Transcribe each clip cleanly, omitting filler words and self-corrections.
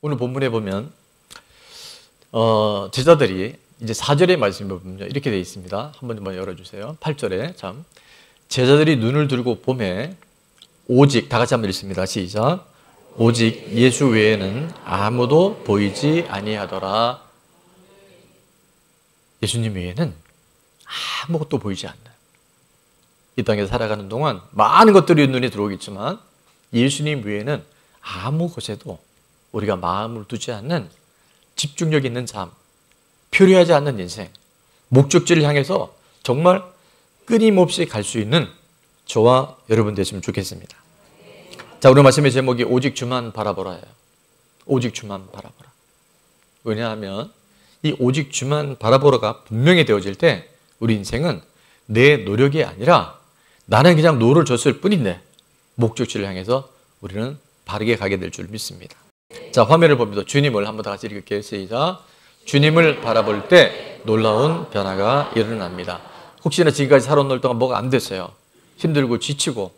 오늘 본문에 보면 제자들이 이제 4절의 말씀에 보면 이렇게 되어 있습니다. 한번 열어주세요. 8절에 참 제자들이 눈을 들고 보매 오직, 다 같이 한번 읽습니다. 시작. 오직 예수 외에는 아무도 보이지 아니하더라. 예수님 외에는 아무것도 보이지 않나요? 이 땅에서 살아가는 동안 많은 것들이 눈에 들어오겠지만 예수님 외에는 아무 곳에도 우리가 마음을 두지 않는 집중력 있는 삶, 표류하지 않는 인생, 목적지를 향해서 정말 끊임없이 갈 수 있는 저와 여러분 되시면 좋겠습니다. 자, 오늘 말씀의 제목이 오직 주만 바라보라예요. 오직 주만 바라보라. 왜냐하면 이 오직 주만 바라보라가 분명히 되어질 때 우리 인생은 내 노력이 아니라 나는 그냥 노를 줬을 뿐인데 목적지를 향해서 우리는 바르게 가게 될 줄 믿습니다. 자, 화면을 보면서 주님을 한번 다 같이 읽을게요. 시작. 주님을 바라볼 때 놀라운 변화가 일어납니다. 혹시나 지금까지 살아온 날 동안 뭐가 안 됐어요. 힘들고 지치고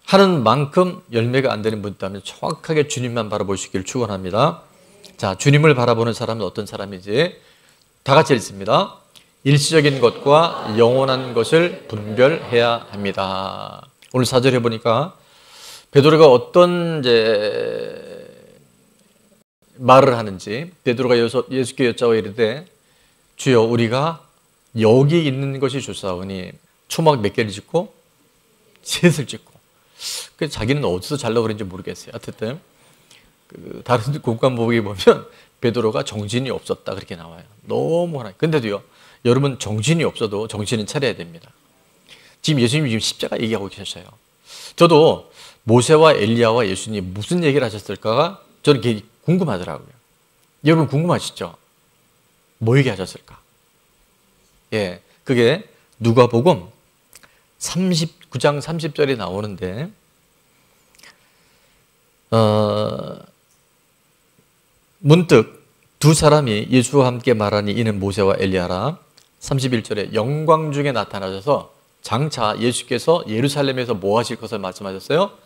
하는 만큼 열매가 안 되는 분 있다면 정확하게 주님만 바라보시길 축원합니다. 자, 주님을 바라보는 사람은 어떤 사람이지? 다 같이 읽습니다. 일시적인 것과 영원한 것을 분별해야 합니다. 오늘 4절에 보니까 베드로가 어떤 말을 하는지, 베드로가 예수께 여짜와 이르되 주여 우리가 여기 있는 것이 좋사오니 초막 몇 개를 짓고 셋을 짓고, 그래서 자기는 어디서 잘라 그런지 모르겠어요. 어쨌든 다른 공관복에 보면 베드로가 정신이 없었다 그렇게 나와요. 너무 하나. 근데도요, 여러분 정신이 없어도 정신은 차려야 됩니다. 지금 예수님이 지금 십자가 얘기하고 계셨어요. 저도 모세와 엘리야와 예수님 무슨 얘기를 하셨을까가 저는 되게 궁금하더라고요. 여러분 궁금하시죠? 뭐 얘기하셨을까? 예, 그게 누가복음 39장 30절에 나오는데 문득 두 사람이 예수와 함께 말하니 이는 모세와 엘리야라. 31절에 영광 중에 나타나셔서 장차 예수께서 예루살렘에서 뭐 하실 것을 말씀하셨어요?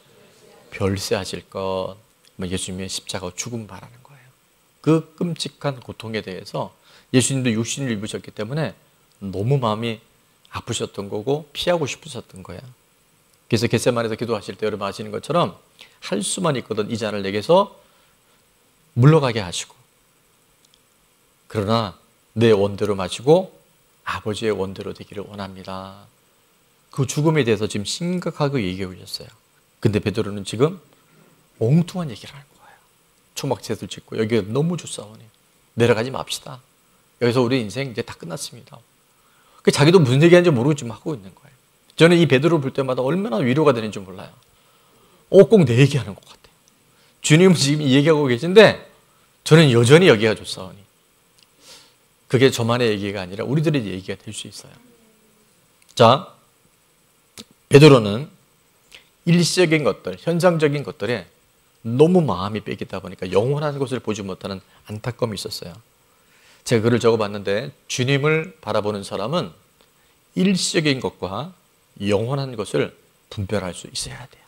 별세하실 것. 예수님의 십자가 죽음 말하는 거예요. 그 끔찍한 고통에 대해서 예수님도 육신을 입으셨기 때문에 너무 마음이 아프셨던 거고 피하고 싶으셨던 거예요. 그래서 겟세마네에서 기도하실 때 여러분 아시는 것처럼 할 수만 있거든 이 잔을 내게서 물러가게 하시고, 그러나 내 원대로 마시고 아버지의 원대로 되기를 원합니다. 그 죽음에 대해서 지금 심각하게 얘기하고 계셨어요. 근데 베드로는 지금 엉뚱한 얘기를 하는 거예요. 초막셋을 짓고 여기가 너무 좋사오니 내려가지 맙시다. 여기서 우리 인생 이제 다 끝났습니다. 자기도 무슨 얘기하는지 모르겠지만 하고 있는 거예요. 저는 이 베드로를 볼 때마다 얼마나 위로가 되는지 몰라요. 꼭 내 얘기하는 것 같아요. 주님은 지금 이 얘기하고 계신데 저는 여전히 여기가 좋사오니, 그게 저만의 얘기가 아니라 우리들의 얘기가 될 수 있어요. 자, 베드로는 일시적인 것들, 현상적인 것들에 너무 마음이 뺏기다 보니까 영원한 것을 보지 못하는 안타까움이 있었어요. 제가 글을 적어봤는데 주님을 바라보는 사람은 일시적인 것과 영원한 것을 분별할 수 있어야 돼요.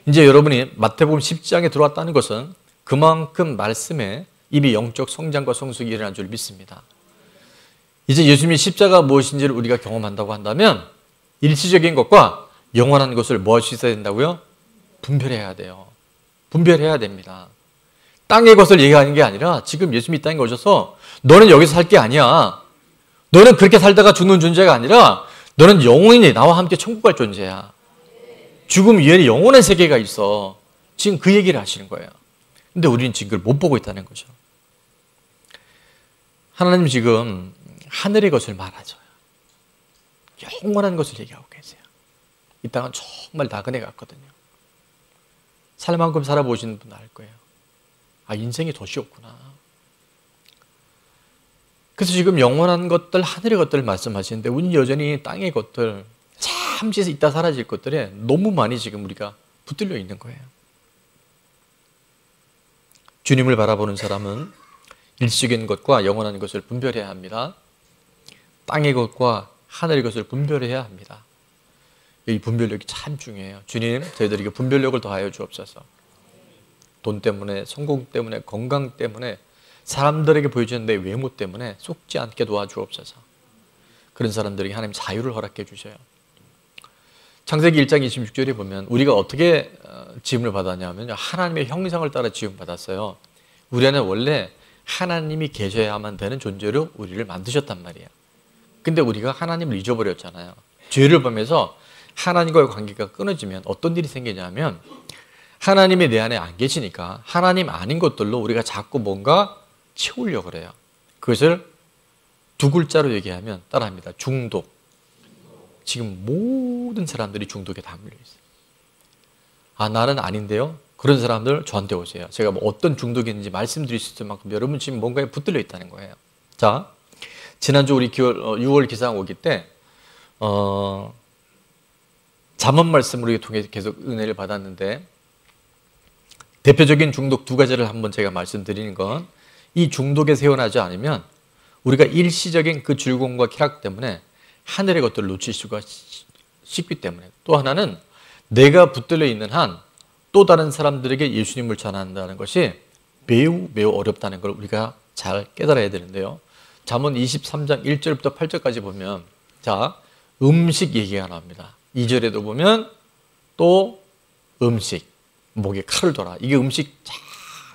이제 여러분이 마태복음 10장에 들어왔다는 것은 그만큼 말씀에 이미 영적 성장과 성숙이 일어난 줄 믿습니다. 이제 예수님의 십자가 무엇인지를 우리가 경험한다고 한다면 일시적인 것과 영원한 것을 뭐 할 수 있어야 된다고요? 분별해야 돼요. 분별해야 됩니다. 땅의 것을 얘기하는 게 아니라 지금 예수님이 땅에 오셔서 너는 여기서 살 게 아니야. 너는 그렇게 살다가 죽는 존재가 아니라 너는 영원히 나와 함께 천국 갈 존재야. 죽음 위에 영원한 세계가 있어. 지금 그 얘기를 하시는 거예요. 근데 우리는 지금 그걸 못 보고 있다는 거죠. 하나님 지금 하늘의 것을 말하죠. 영원한 것을 얘기하고 계세요. 이 땅은 정말 나그네 같거든요. 살 만큼 살아보시는 분은 알 거예요. 아, 인생이 덫이 없구나. 그래서 지금 영원한 것들, 하늘의 것들을 말씀하시는데 우리는 여전히 땅의 것들, 잠시 있다 사라질 것들에 너무 많이 지금 우리가 붙들려 있는 거예요. 주님을 바라보는 사람은 일시적인 것과 영원한 것을 분별해야 합니다. 땅의 것과 하늘의 것을 분별해야 합니다. 이 분별력이 참 중요해요. 주님, 저희들에게 분별력을 더하여 주옵소서. 돈 때문에, 성공 때문에, 건강 때문에, 사람들에게 보여주는 내 외모 때문에 속지 않게 도와주옵소서. 그런 사람들에게 하나님 자유를 허락해 주셔요. 창세기 1장 26절에 보면 우리가 어떻게 지음을 받았냐면 하나님의 형상을 따라 지음 받았어요. 우리 안에 원래 하나님이 계셔야만 되는 존재로 우리를 만드셨단 말이에요. 근데 우리가 하나님을 잊어버렸잖아요. 죄를 범해서 하나님과의 관계가 끊어지면 어떤 일이 생기냐면 하나님이 내 안에 안 계시니까 하나님 아닌 것들로 우리가 자꾸 뭔가 채우려고 그래요. 그것을 두 글자로 얘기하면 따라합니다. 중독. 지금 모든 사람들이 중독에 다 물려 있어요. 아, 나는 아닌데요? 그런 사람들 저한테 오세요. 제가 뭐 어떤 중독이 있는지 말씀드릴 수 있을 만큼 여러분 지금 뭔가에 붙들려 있다는 거예요. 자, 지난주 우리 6월 기상 오기 때 잠언 말씀을 통해 계속 은혜를 받았는데 대표적인 중독 두 가지를 한번 제가 말씀드리는 건 이 중독에 세워나지 않으면 우리가 일시적인 그 즐거움과 쾌락 때문에 하늘의 것들을 놓칠 수가 쉽기 때문에, 또 하나는 내가 붙들려 있는 한 또 다른 사람들에게 예수님을 전한다는 것이 매우 어렵다는 걸 우리가 잘 깨달아야 되는데요. 잠언 23장 1절부터 8절까지 보면 자, 음식 얘기가 나옵니다. 2절에도 보면 또 음식, 목에 칼을 둬라. 이게 음식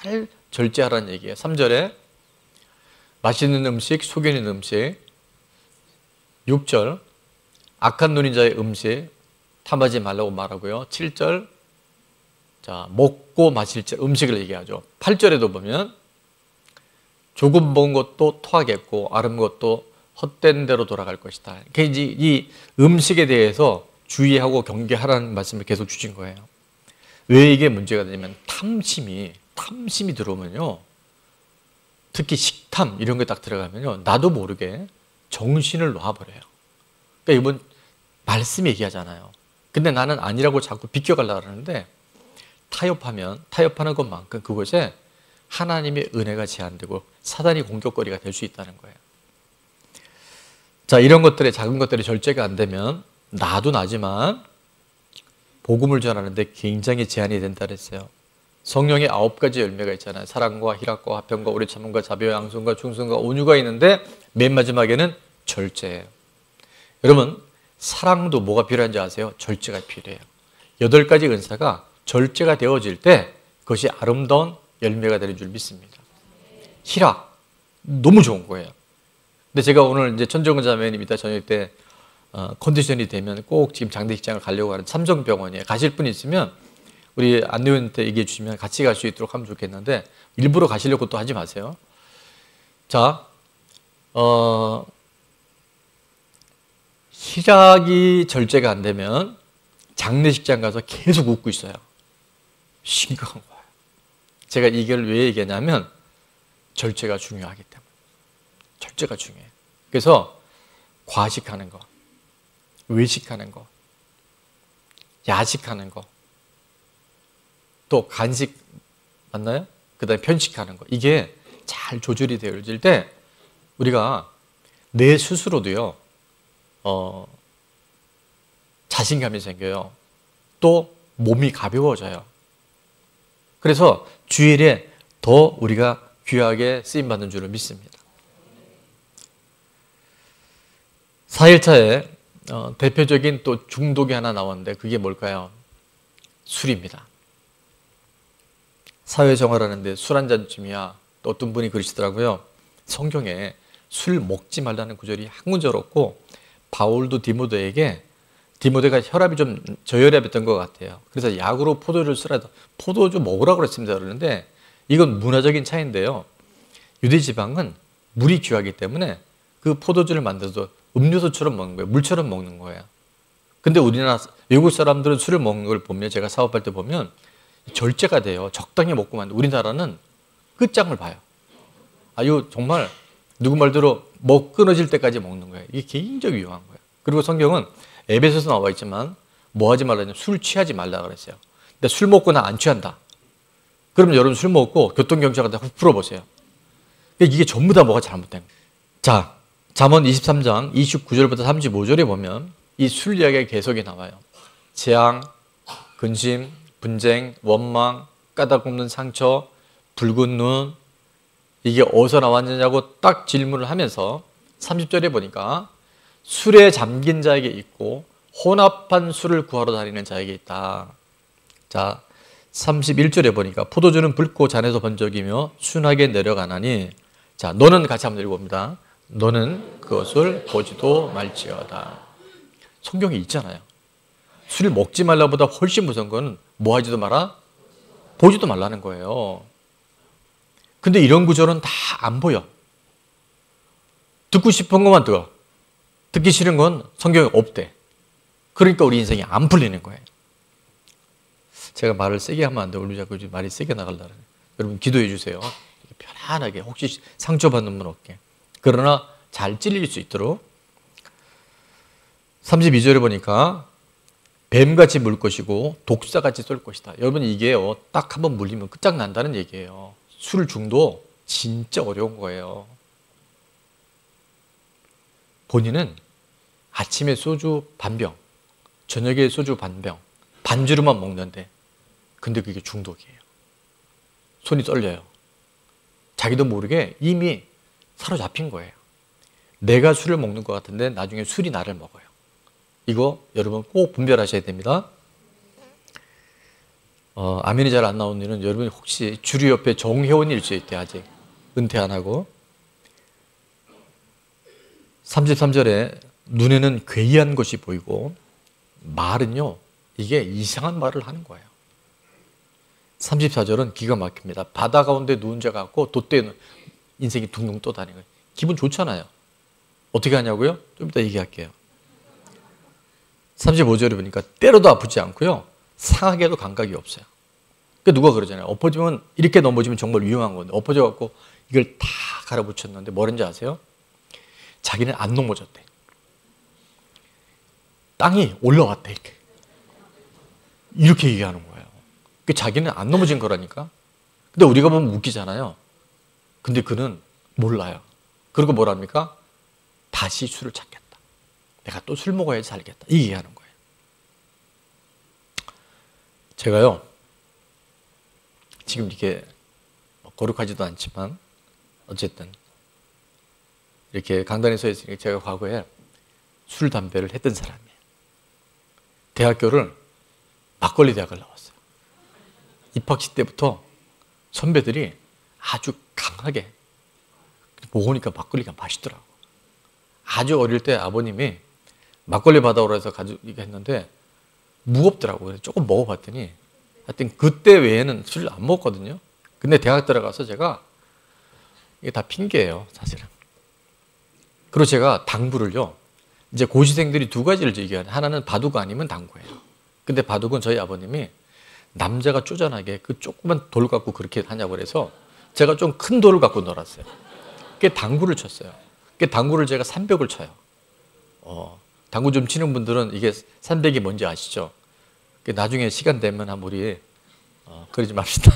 잘 절제하라는 얘기예요. 3절에 맛있는 음식, 속이는 음식. 6절 악한 눈인 자의 음식 탐하지 말라고 말하고요. 7절 자, 먹고 마실 음식을 얘기하죠. 8절에도 보면 조금 먹은 것도 토하겠고 아름 것도 헛된 대로 돌아갈 것이다. 그러니까 이제 이 음식에 대해서 주의하고 경계하라는 말씀을 계속 주신 거예요. 왜 이게 문제가 되냐면 탐심이 들어오면요, 특히 식탐 이런 게 딱 들어가면요, 나도 모르게 정신을 놔버려요. 그러니까 이번 말씀 얘기하잖아요. 근데 나는 아니라고 자꾸 비껴가려고 하는데 타협하는 것만큼 그것에 하나님의 은혜가 제한되고 사단이 공격거리가 될 수 있다는 거예요. 자, 이런 것들에 작은 것들이 절제가 안 되면 나도 나지만 복음을 전하는데 굉장히 제한이 된다 그랬어요. 성령의 9가지 열매가 있잖아요. 사랑과 희락과 화평과 오래 참음과 자비와 양손과 충성과 온유가 있는데 맨 마지막에는 절제예요. 여러분, 사랑도 뭐가 필요한지 아세요? 절제가 필요해요. 8가지 은사가 절제가 되어질 때 그것이 아름다운 열매가 되는 줄 믿습니다. 희락, 너무 좋은 거예요. 근데 제가 오늘 이제 천정근 자매님 이따 저녁 때 컨디션이 되면 꼭 지금 장례식장을 가려고 하는 삼성병원에 가실 분 있으면 우리 안내원한테 얘기해 주시면 같이 갈 수 있도록 하면 좋겠는데 일부러 가시려고 또 하지 마세요. 자, 희락이 절제가 안 되면 장례식장 가서 계속 웃고 있어요. 심각한 거예요. 제가 이걸 왜 얘기하냐면 절제가 중요하기 때문에. 절제가 중요해요. 그래서 과식하는 거, 외식하는 거, 야식하는 거, 또 간식 맞나요? 그 다음에 편식하는 거, 이게 잘 조절이 되어질 때 우리가 내 스스로도요 자신감이 생겨요. 또 몸이 가벼워져요. 그래서 주일에 더 우리가 귀하게 쓰임받는 줄을 믿습니다. 4일차에 대표적인 또 중독이 하나 나왔는데 그게 뭘까요? 술입니다. 사회생활하는데 술 한 잔쯤이야. 또 어떤 분이 그러시더라고요. 성경에 술 먹지 말라는 구절이 한 구절 없고 바울도 디모데가 혈압이 좀 저혈압이었던 것 같아요. 그래서 약으로 포도주를 쓰라도 포도주 먹으라고 그랬습니다. 그러는데 이건 문화적인 차이인데요. 유대 지방은 물이 귀하기 때문에 그 포도주를 만들어서 음료수처럼 먹는 거예요. 물처럼 먹는 거예요. 근데 우리나라 외국 사람들은 술을 먹는 걸 보면 제가 사업할 때 보면 절제가 돼요. 적당히 먹고만. 우리나라는 끝장을 봐요. 이거 정말 누구 말대로 끊어질 때까지 먹는 거예요. 이게 굉장히 위험한 거예요. 그리고 성경은 에베소서 나와 있지만 뭐 하지 말라냐, 술 취하지 말라 그랬어요. 근데 술 먹고 나 안 취한다. 그러면 여러분 술 먹고 교통경찰한테 훅 풀어보세요. 이게 전부 다 뭐가 잘못된 거예요. 자, 잠언 23장 29절부터 35절에 보면 이 술 이야기의 계속이 나와요. 재앙, 근심, 분쟁, 원망, 가닥 없는 상처, 붉은 눈, 이게 어디서 나왔느냐고 딱 질문을 하면서 30절에 보니까 술에 잠긴 자에게 있고 혼합한 술을 구하러 다니는 자에게 있다. 자, 31절에 보니까 포도주는 붉고 잔에서 번쩍이며 순하게 내려가나니, 자, 너는 같이 한번 읽어봅니다. 너는 그것을 보지도 말지어다. 성경에 있잖아요. 술을 먹지 말라보다 훨씬 무서운 건 뭐 하지도 마라? 보지도 말라는 거예요. 근데 이런 구절은 다 안 보여. 듣고 싶은 것만 들어. 듣기 싫은 건 성경에 없대. 그러니까 우리 인생이 안 풀리는 거예요. 제가 말을 세게 하면 안 돼. 우리 자꾸 말이 세게 나가려고. 여러분 기도해 주세요. 편안하게, 혹시 상처받는 분 없게. 그러나 잘 찔릴 수 있도록. 32절에 보니까 뱀같이 물 것이고 독사같이 쏠 것이다. 여러분 이게요, 딱 한번 물리면 끝장난다는 얘기예요. 술 중독 진짜 어려운 거예요. 본인은 아침에 소주 반병, 저녁에 소주 반병, 반주로만 먹는데, 근데 그게 중독이에요. 손이 떨려요. 자기도 모르게 이미 사로잡힌 거예요. 내가 술을 먹는 것 같은데 나중에 술이 나를 먹어요. 이거 여러분 꼭 분별하셔야 됩니다. 아멘이 잘 안 나오는 일은 여러분이 혹시 주류 옆에 정회원일 수 있대. 아직 은퇴 안 하고. 33절에 눈에는 괴이한 것이 보이고, 말은요 이게 이상한 말을 하는 거예요. 34절은 기가 막힙니다. 바다 가운데 누운 자 같고 돛대에 인생이 둥둥 떠다니는 거예요. 기분 좋잖아요. 어떻게 하냐고요? 좀 이따 얘기할게요. 35절에 보니까 때려도 아프지 않고요, 상하게도 감각이 없어요. 그러니까 누가 그러잖아요. 엎어지면, 이렇게 넘어지면 정말 위험한 건데 엎어져갖고 이걸 다 갈아붙였는데 뭐랬는지 아세요? 자기는 안 넘어졌대. 땅이 올라왔대. 이렇게 얘기하는 거예요. 그러니까 자기는 안 넘어진 거라니까. 근데 우리가 보면 웃기잖아요. 근데 그는 몰라요. 그리고 뭐랍니까? 다시 술을 찾겠다. 내가 또 술 먹어야지 살겠다. 이 얘기하는 거예요. 제가요, 지금 이렇게 거룩하지도 않지만 어쨌든 이렇게 강단에 서 있으니까 제가 과거에 술, 담배를 했던 사람이에요. 대학교를 막걸리 대학을 나왔어요. 입학식 때부터 선배들이 아주 강하게 먹으니까 막걸리가 맛있더라고. 아주 어릴 때 아버님이 막걸리 받아오라 해서 가지고 했는데 무겁더라고. 그래서 조금 먹어봤더니 하여튼 그때 외에는 술을 안 먹거든요. 근데 대학 들어가서 제가, 이게 다 핑계예요 사실은. 그리고 제가 당구를요, 이제 고시생들이 두 가지를 즐겨요. 하나는 바둑 아니면 당구예요. 근데 바둑은 저희 아버님이 남자가 쪼잔하게 그 조그만 돌 갖고 그렇게 하냐고 그래서 제가 좀 큰 돌을 갖고 놀았어요. 그게 당구를 쳤어요. 그 당구를 제가 300을 쳐요. 당구 좀 치는 분들은 이게 300이 뭔지 아시죠? 나중에 시간 되면 한번 우리 그러지 맙시다.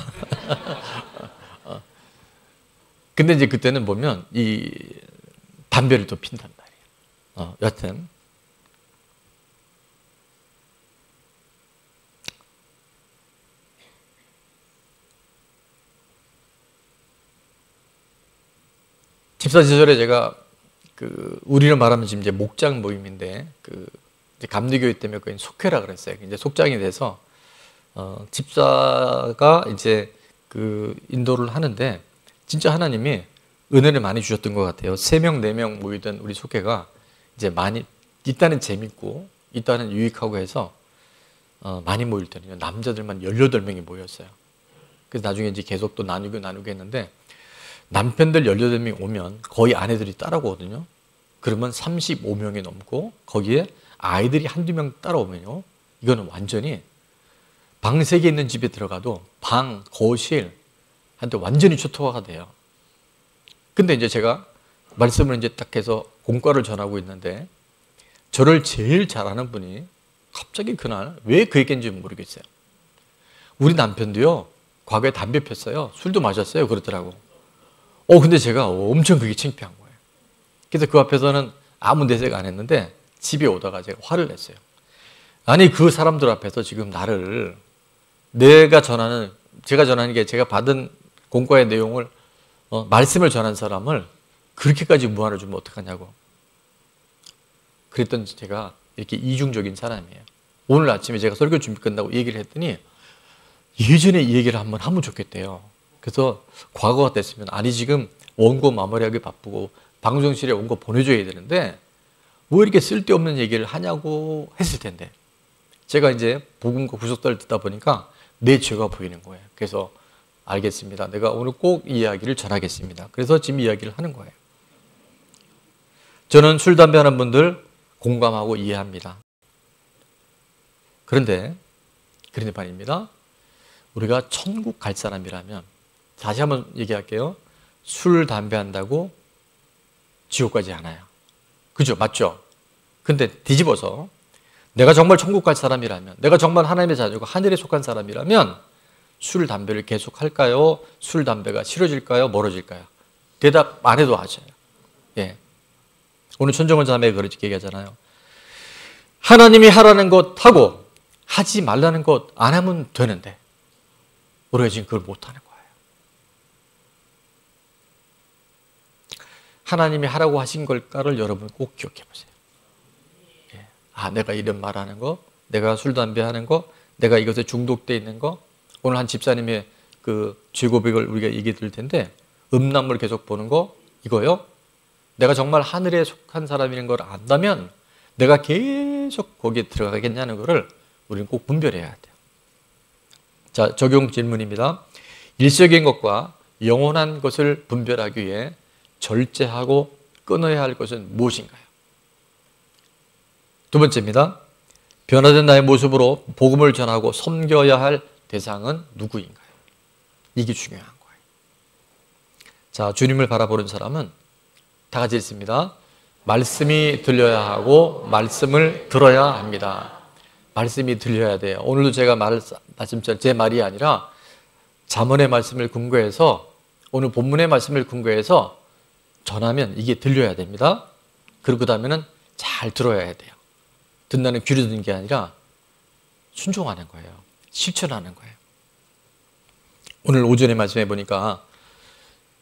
근데 이제 그때는 보면 이 담배를 또 핀단 말이에요. 여하튼 집사 시절에 제가 우리를 말하면 지금 이제 목장 모임인데 이제 감리교회 때문에 거의 속회라 그랬어요. 이제 속장이 돼서 집사가 이제 인도를 하는데 진짜 하나님이 은혜를 많이 주셨던 것 같아요. 3명, 4명 모이던 우리 속회가 이제 많이, 이따는 재밌고 이따는 유익하고 해서 많이 모일 때는 남자들만 18명이 모였어요. 그래서 나중에 이제 계속 또 나누고 했는데, 남편들 18명이 오면 거의 아내들이 따라오거든요. 그러면 35명이 넘고 거기에 아이들이 한두 명 따라오면요, 이거는 완전히 방 3개 있는 집에 들어가도 방, 거실 한테 완전히 초토화가 돼요. 근데 이제 제가 말씀을 이제 딱 해서 공과를 전하고 있는데, 저를 제일 잘 아는 분이 갑자기 그날 왜 그 얘기인지 모르겠어요. 우리 남편도요, 과거에 담배 폈어요. 술도 마셨어요. 그러더라고. 근데 제가 엄청 그게 창피한 거예요. 그래서 그 앞에서는 아무 내색 안 했는데 집에 오다가 제가 화를 냈어요. 아니, 그 사람들 앞에서 지금 나를, 내가 전하는 제가 전하는 게 제가 받은 공과의 내용을 말씀을 전한 사람을 그렇게까지 무한을 주면 어떡하냐고. 그랬던 제가 이렇게 이중적인 사람이에요. 오늘 아침에 제가 설교 준비 끝나고 얘기를 했더니 예전에 이 얘기를 한번 하면 좋겠대요. 그래서 과거 같았으면 아니 지금 원고 마무리하기 바쁘고 방송실에 원고 보내줘야 되는데 왜 이렇게 쓸데없는 얘기를 하냐고 했을 텐데 제가 이제 복음과 구속사를 듣다 보니까 내 죄가 보이는 거예요. 그래서 알겠습니다. 내가 오늘 꼭 이 이야기를 전하겠습니다. 그래서 지금 이야기를 하는 거예요. 저는 술, 담배 하는 분들 공감하고 이해합니다. 그런데 말입니다. 우리가 천국 갈 사람이라면 다시 한번 얘기할게요. 술, 담배 한다고 지옥 가지 않아요. 그죠? 맞죠? 근데 뒤집어서 내가 정말 천국 갈 사람이라면, 내가 정말 하나님의 자녀고 하늘에 속한 사람이라면 술, 담배를 계속 할까요? 술, 담배가 싫어질까요? 멀어질까요? 대답 안 해도 아셔요. 예. 오늘 천정원 자매가 그렇게 얘기하잖아요. 하나님이 하라는 것 하고 하지 말라는 것 안 하면 되는데 우리가 지금 그걸 못하는 거예요. 하나님이 하라고 하신 걸까를 여러분 꼭 기억해 보세요. 예. 아, 내가 이런 말하는 거, 내가 술, 담배 하는 거, 내가 이것에 중독되어 있는 거. 오늘 한 집사님의 그 죄고백을 우리가 얘기 드릴 텐데 음란물 계속 보는 거 이거요. 내가 정말 하늘에 속한 사람인 걸 안다면 내가 계속 거기에 들어가겠냐는 것을 우리는 꼭 분별해야 돼요. 자, 적용 질문입니다. 일시적인 것과 영원한 것을 분별하기 위해 절제하고 끊어야 할 것은 무엇인가요? 두 번째입니다. 변화된 나의 모습으로 복음을 전하고 섬겨야 할 대상은 누구인가요? 이게 중요한 거예요. 자, 주님을 바라보는 사람은 다 같이 있습니다. 말씀이 들려야 하고 말씀을 들어야 합니다. 말씀이 들려야 돼요. 오늘도 제가 말씀처럼 제 말이 아니라 잠언의 말씀을 근거해서 오늘 본문의 말씀을 근거해서 전하면 이게 들려야 됩니다. 그리고 그 다음에는 잘 들어야 돼요. 듣는 귀로 듣는 게 아니라 순종하는 거예요. 실천하는 거예요. 오늘 오전에 말씀해 보니까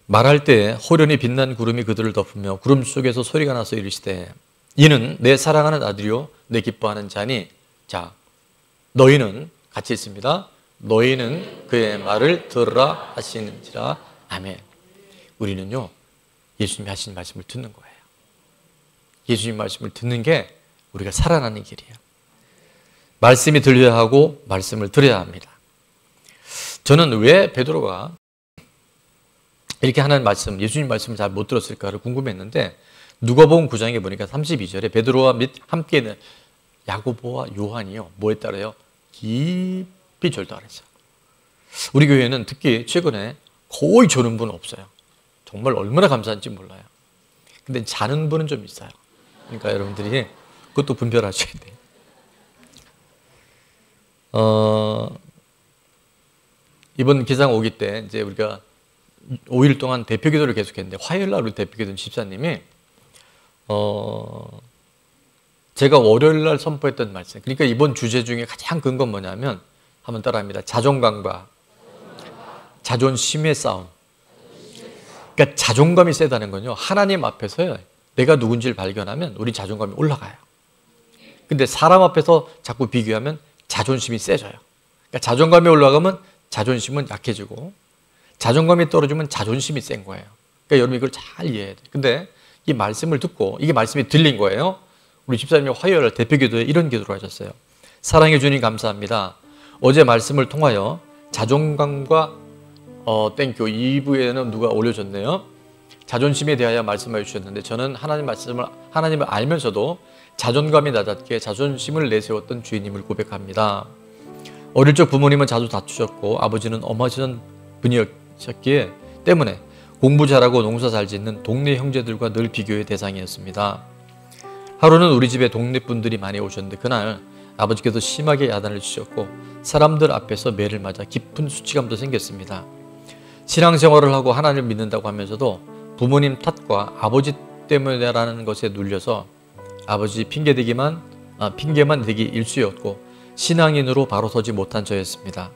말할 때 호련히 빛난 구름이 그들을 덮으며 구름 속에서 소리가 나서 이르시되 이는 내 사랑하는 아들이요 내 기뻐하는 자니. 자, 너희는 같이 있습니다. 너희는 그의 말을 들으라 하시는지라. 아멘. 우리는요 예수님이 하신 말씀을 듣는 거예요. 예수님 말씀을 듣는 게 우리가 살아나는 길이에요. 말씀이 들려야 하고 말씀을 들어야 합니다. 저는 왜 베드로가 이렇게 하는 말씀, 예수님 말씀을 잘 못 들었을까를 궁금했는데 누가복음 9장에 보니까 32절에 베드로와 및 함께 있는 야고보와 요한이요 뭐에 따라요? 깊이 절도하랬어요. 우리 교회는 특히 최근에 거의 조는 분은 없어요. 정말 얼마나 감사한지 몰라요. 근데 자는 분은 좀 있어요. 그러니까 여러분들이 그것도 분별하셔야 돼요. 이번 기상 오기 때 이제 우리가 5일 동안 대표 기도를 계속했는데 화요일 날 우리 대표 기도는 집사님이 제가 월요일 날 선포했던 말씀, 그러니까 이번 주제 중에 가장 큰 건 뭐냐면 한번 따라합니다. 자존감과 자존심의 싸움. 그러니까 자존감이 세다는 건요 하나님 앞에서 내가 누군지를 발견하면 우리 자존감이 올라가요. 근데 사람 앞에서 자꾸 비교하면 자존심이 세져요. 그러니까 자존감이 올라가면 자존심은 약해지고 자존감이 떨어지면 자존심이 센 거예요. 그러니까 여러분 이걸 잘 이해해야 돼요. 근데 이 말씀을 듣고 이게 말씀이 들린 거예요. 우리 집사님이 화요일 대표 기도에 이런 기도를 하셨어요. 사랑해 주님 감사합니다. 어제 말씀을 통하여 자존감과 땡큐 2부에는 누가 올려줬네요. 자존심에 대하여 말씀해 주셨는데 저는 하나님을 알면서도 자존감이 낮았기에 자존심을 내세웠던 주인님을 고백합니다. 어릴 적 부모님은 자주 다투셨고 아버지는 엄하신 분이셨기에 때문에 공부 잘하고 농사 잘 짓는 동네 형제들과 늘 비교의 대상이었습니다. 하루는 우리 집에 동네 분들이 많이 오셨는데 그날 아버지께서 심하게 야단을 치셨고 사람들 앞에서 매를 맞아 깊은 수치감도 생겼습니다. 신앙생활을 하고 하나님을 믿는다고 하면서도 부모님 탓과 아버지 때문에라는 것에 눌려서 아버지 핑계만 대기 일쑤였고 신앙인으로 바로 서지 못한 저였습니다.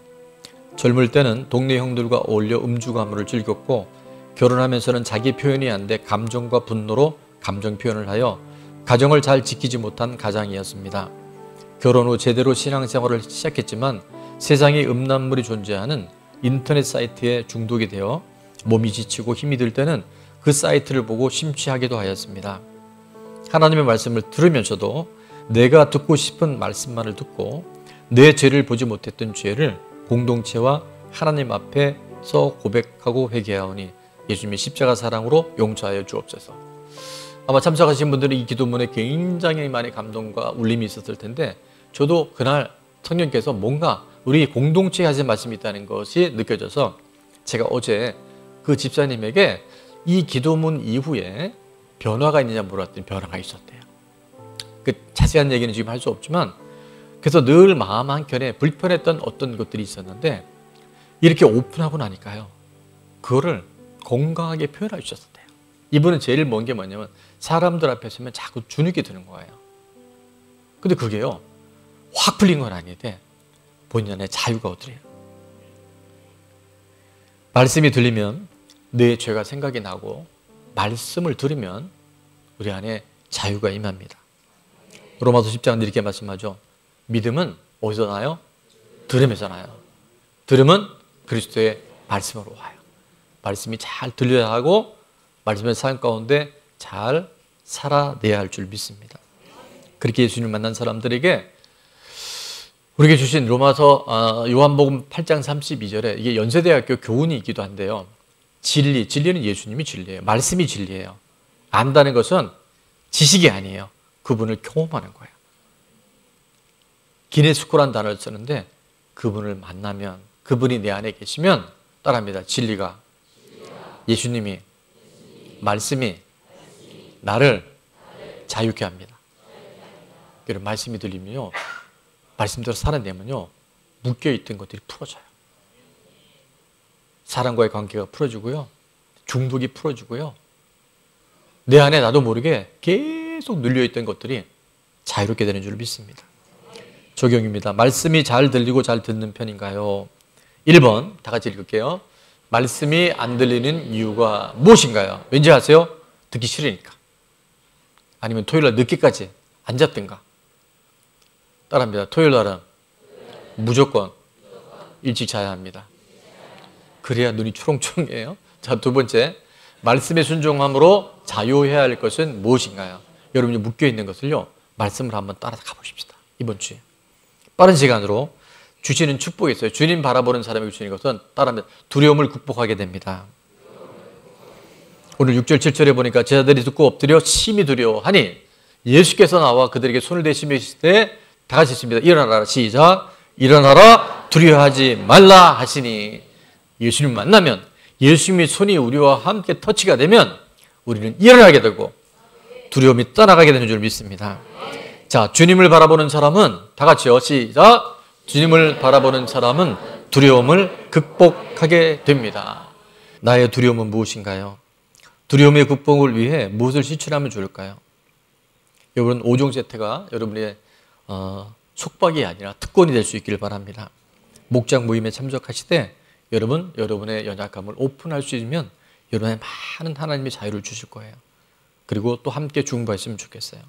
젊을 때는 동네 형들과 어울려 음주 가무를 즐겼고 결혼하면서는 자기 표현이 안 돼 감정과 분노로 감정 표현을 하여 가정을 잘 지키지 못한 가장이었습니다. 결혼 후 제대로 신앙생활을 시작했지만 세상에 음란물이 존재하는 인터넷 사이트에 중독이 되어 몸이 지치고 힘이 들 때는 그 사이트를 보고 심취하기도 하였습니다. 하나님의 말씀을 들으면서도 내가 듣고 싶은 말씀만을 듣고 내 죄를 보지 못했던 죄를 공동체와 하나님 앞에서 고백하고 회개하오니 예수님의 십자가 사랑으로 용서하여 주옵소서. 아마 참석하신 분들은 이 기도문에 굉장히 많이 감동과 울림이 있었을 텐데 저도 그날 성령께서 뭔가 우리 공동체에 하신 말씀이 있다는 것이 느껴져서 제가 어제 그 집사님에게 이 기도문 이후에 변화가 있느냐 물었더니 변화가 있었대요. 그 자세한 얘기는 지금 할 수 없지만 그래서 늘 마음 한켠에 불편했던 어떤 것들이 있었는데 이렇게 오픈하고 나니까요. 그거를 건강하게 표현해 주셨대요. 이분은 제일 먼 게 뭐냐면 사람들 앞에 서면 자꾸 주눅이 드는 거예요. 근데 그게요. 확 풀린 건 아닌데 본인 안에 자유가 오더래요. 말씀이 들리면 내 죄가 생각이 나고 말씀을 들으면 우리 안에 자유가 임합니다. 로마서 10장은 이렇게 말씀하죠. 믿음은 어디서 나요? 들음에서 나요. 들음은 그리스도의 말씀으로 와요. 말씀이 잘 들려야 하고 말씀의 삶 가운데 잘 살아내야 할 줄 믿습니다. 그렇게 예수님을 만난 사람들에게 우리에게 주신 로마서 요한복음 8장 32절에 이게 연세대학교 교훈이 있기도 한데요. 진리는 예수님이 진리예요. 말씀이 진리예요. 안다는 것은 지식이 아니에요. 그분을 경험하는 거예요. 기네스코란 단어를 쓰는데 그분을 만나면 그분이 내 안에 계시면 따라합니다. 진리가 예수님이 말씀이 나를 자유케 합니다. 이런 말씀이 들리면요. 말씀대로 살아내면요. 묶여있던 것들이 풀어져요. 사람과의 관계가 풀어지고요. 중독이 풀어지고요. 내 안에 나도 모르게 계속 눌려있던 것들이 자유롭게 되는 줄 믿습니다. 적용입니다. 말씀이 잘 들리고 잘 듣는 편인가요? 1번 다 같이 읽을게요. 말씀이 안 들리는 이유가 무엇인가요? 왠지 아세요? 듣기 싫으니까. 아니면 토요일날 늦게까지 앉았든가. 따라합니다. 토요일날은 무조건 일찍 자야 합니다. 그래야 눈이 초롱초롱해요. 자, 두 번째, 말씀에 순종함으로 자유해야 할 것은 무엇인가요? 여러분이 묶여있는 것을요, 말씀을 한번 따라가 보십시다. 이번 주에. 빠른 시간으로 주시는 축복이 있어요. 주님 바라보는 사람에게 주시는 것은 따라하면 두려움을 극복하게 됩니다. 오늘 6절 7절에 보니까 제자들이 듣고 엎드려 심히 두려워하니 예수께서 나와 그들에게 손을 대시면서 다 같이 있습니다. 일어나라. 시작. 일어나라. 두려워하지 말라 하시니 예수님 만나면 예수님의 손이 우리와 함께 터치가 되면 우리는 일어나게 되고 두려움이 떠나가게 되는 줄 믿습니다. 자, 주님을 바라보는 사람은 다 같이요. 시작. 주님을 바라보는 사람은 두려움을 극복하게 됩니다. 나의 두려움은 무엇인가요? 두려움의 극복을 위해 무엇을 실천하면 좋을까요? 여러분 5종 세트가 여러분의 속박이 아니라 특권이 될 수 있기를 바랍니다. 목장 모임에 참석하시되 여러분의 연약함을 오픈할 수 있으면 여러분의 많은 하나님의 자유를 주실 거예요. 그리고 또 함께 중보했으면 좋겠어요.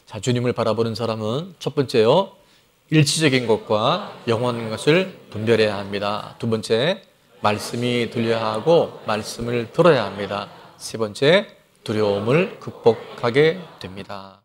자, 주님을 바라보는 사람은 첫 번째요. 일시적인 것과 영원한 것을 분별해야 합니다. 두 번째, 말씀이 들려야 하고 말씀을 들어야 합니다. 세 번째, 두려움을 극복하게 됩니다.